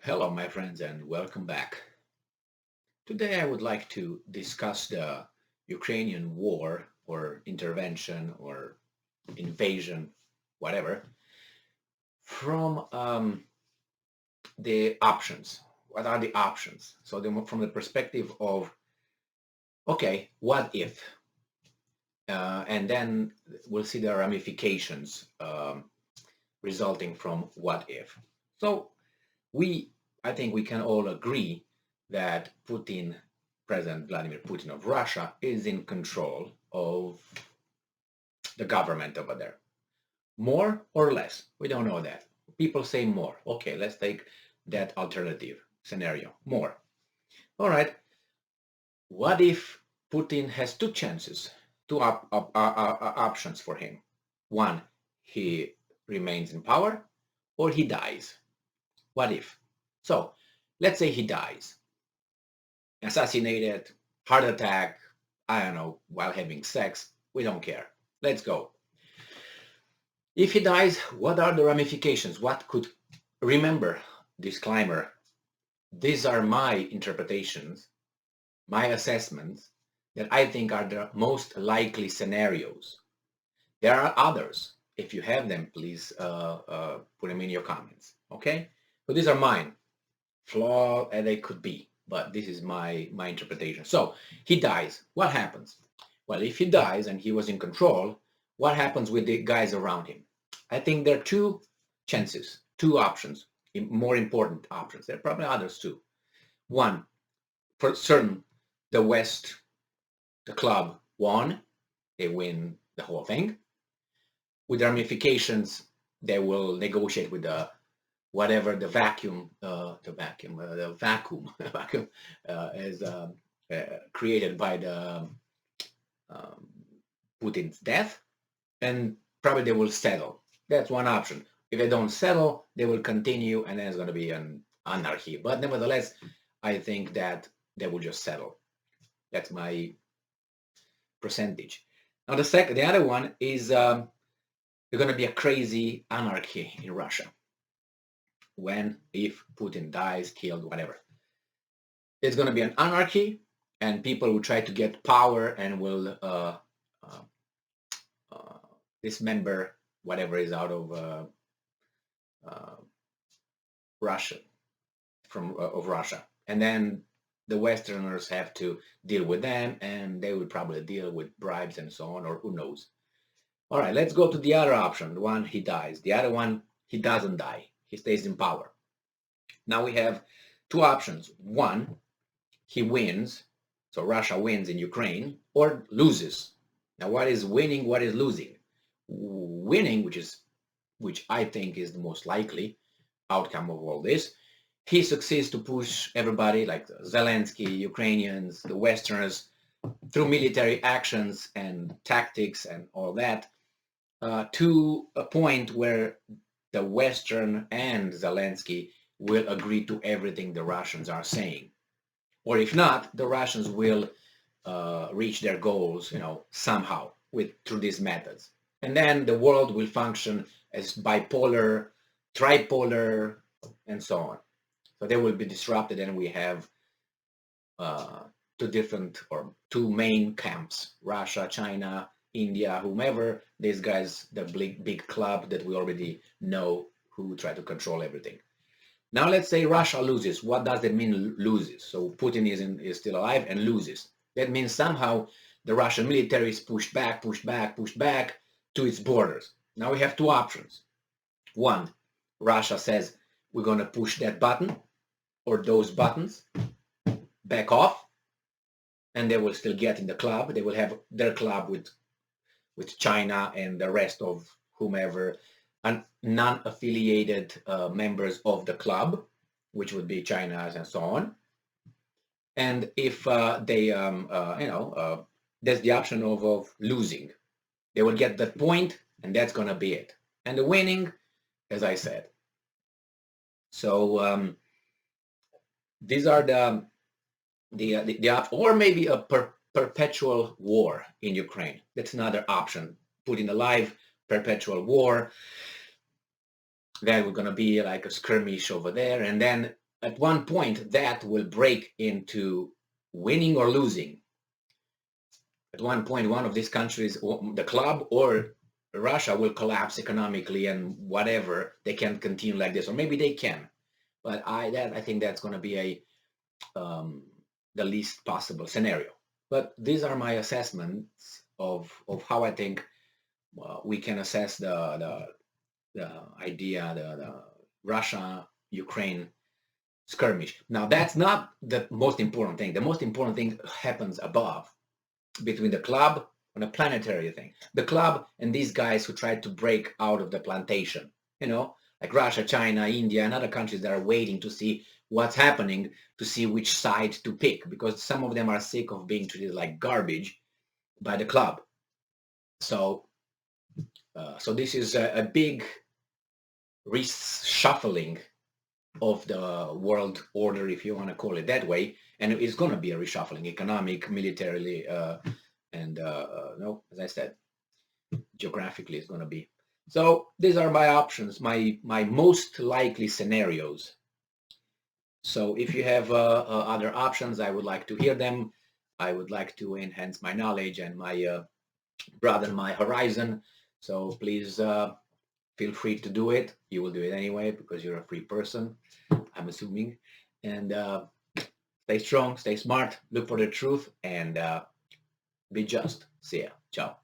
Hello, my friends, and welcome back. Today, I would like to discuss the Ukrainian war or intervention or invasion, whatever, from the options. What are the options? So, from the perspective of, okay, what if? And then we'll see the ramifications resulting from what if. So, we, I think we can all agree that President Vladimir Putin of Russia is in control of the government over there. More or less, we don't know that. People say more. Okay, let's take that alternative scenario. More. All right. What if Putin has two chances, options for him? One, he remains in power, or he dies. What if? So, let's say he dies. Assassinated, heart attack, I don't know, while having sex. We don't care. Let's go. If he dies, what are the ramifications? What could, remember, disclaimer, these are my interpretations, my assessments that I think are the most likely scenarios. There are others. If you have them, please put them in your comments. Okay? So these are mine. Flaw as they could be, but this is my interpretation. So he dies. What happens? Well, if he dies and he was in control, what happens with the guys around him? I think there are two chances, two options, more important options. There are probably others too. One, for certain, the West, the club won. They win the whole thing. With ramifications, they will negotiate with the whatever the vacuum, vacuum is created by the um, Putin's death, and probably they will settle. That's one option. If they don't settle, they will continue, and then it's going to be an anarchy. But nevertheless, I think that they will just settle. That's my percentage. Now the other one is there's going to be a crazy anarchy in Russia when, if Putin dies, killed, whatever. It's going to be an anarchy, and people will try to get power and will uh, uh, dismember whatever is out of uh, Russia, of Russia, and then the Westerners have to deal with them, and they will probably deal with bribes and so on, or who knows. All right, let's go to the other option. The one, he dies. The other one, he doesn't die. He stays in power. Now we have two options. One, he wins, so Russia wins in Ukraine, or loses. Now, what is winning? What is losing? Winning, which I think is the most likely outcome of all this, he succeeds to push everybody, like Zelensky, Ukrainians, the Westerners, through military actions and tactics and all that, to a point where the Western and Zelensky will agree to everything the Russians are saying. Or if not, the Russians will reach their goals, somehow through these methods. And then the world will function as bipolar, tripolar, and so on. So they will be disrupted, and we have two main camps: Russia, China, India, whomever. These guys, the big club that we already know, who try to control everything. Now let's say Russia loses. What does that mean, loses? So Putin is still alive and loses. That means somehow the Russian military is pushed back to its borders. Now we have two options. One, Russia says we're going to push that button or those buttons, back off, and they will still get in the club. They will have their club with China and the rest of whomever, and non-affiliated members of the club, which would be China and so on. And if they, there's the option of losing. They will get that point, and that's going to be it. And the winning, as I said. So these are or maybe a perpetual war in Ukraine. That's another option. Putin alive, perpetual war. Then we're going to be like a skirmish over there, and then at one point that will break into winning or losing. At one point, one of these countries, the club or Russia, will collapse economically, and whatever, they can continue like this, or maybe they can. But I think that's going to be um, the least possible scenario. But these are my assessments of how I think we can assess the idea, the Russia Ukraine skirmish. Now, that's not the most important thing. The most important thing happens above, between the club and a planetary thing. The club and these guys who tried to break out of the plantation, like Russia, China, India, and other countries that are waiting to see what's happening, to see which side to pick, because some of them are sick of being treated like garbage by the club. So, so this is a big reshuffling of the world order, if you want to call it that way, and it's going to be a reshuffling, economic, militarily, and no, as I said, geographically, it's going to be. So these are my options, my most likely scenarios. So if you have other options, I would like to hear them. I would like to enhance my knowledge and my broaden my horizon. So please feel free to do it. You will do it anyway because you're a free person, I'm assuming. And stay strong, stay smart, look for the truth, and be just. See ya. Ciao.